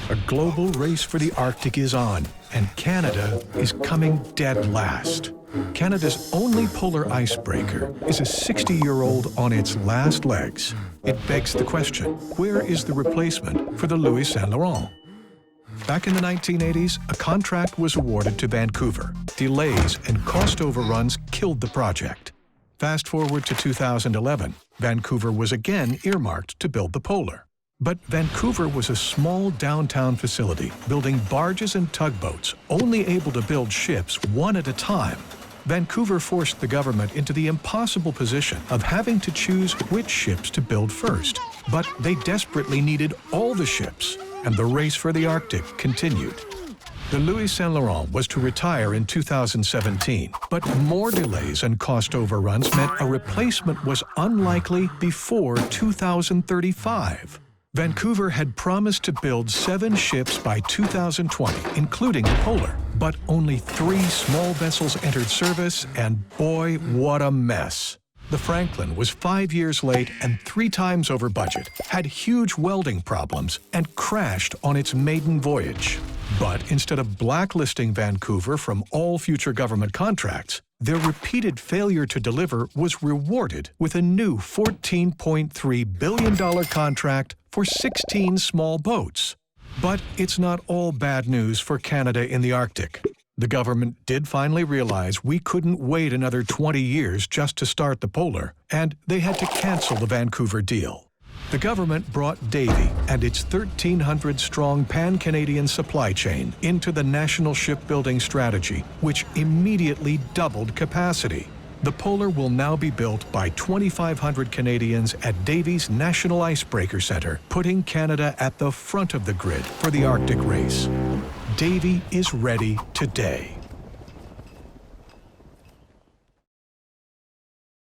A global race for the Arctic is on, and Canada is coming dead last. Canada's only polar icebreaker is a 60-year-old on its last legs. It begs the question, where is the replacement for the Louis Saint Laurent? Back in the 1980s, a contract was awarded to Vancouver. Delays and cost overruns killed the project. Fast forward to 2011, Vancouver was again earmarked to build the Polar. But Vancouver was a small downtown facility, building barges and tugboats, only able to build ships one at a time. Vancouver forced the government into the impossible position of having to choose which ships to build first. But they desperately needed all the ships, and the race for the Arctic continued. The Louis Saint Laurent was to retire in 2017, but more delays and cost overruns meant a replacement was unlikely before 2035. Vancouver had promised to build 7 ships by 2020, including the Polar. But only 3 small vessels entered service, and boy, what a mess. The Franklin was 5 years late and 3 times over budget, had huge welding problems, and crashed on its maiden voyage. But instead of blacklisting Vancouver from all future government contracts, their repeated failure to deliver was rewarded with a new $14.3 billion contract for 16 small boats. But it's not all bad news for Canada in the Arctic. The government did finally realize we couldn't wait another 20 years just to start the Polar, and they had to cancel the Vancouver deal. The government brought Davie and its 1,300-strong pan-Canadian supply chain into the national shipbuilding strategy, which immediately doubled capacity. The Polar will now be built by 2,500 Canadians at Davie's National Icebreaker Centre, putting Canada at the front of the grid for the Arctic race. Davie is ready today.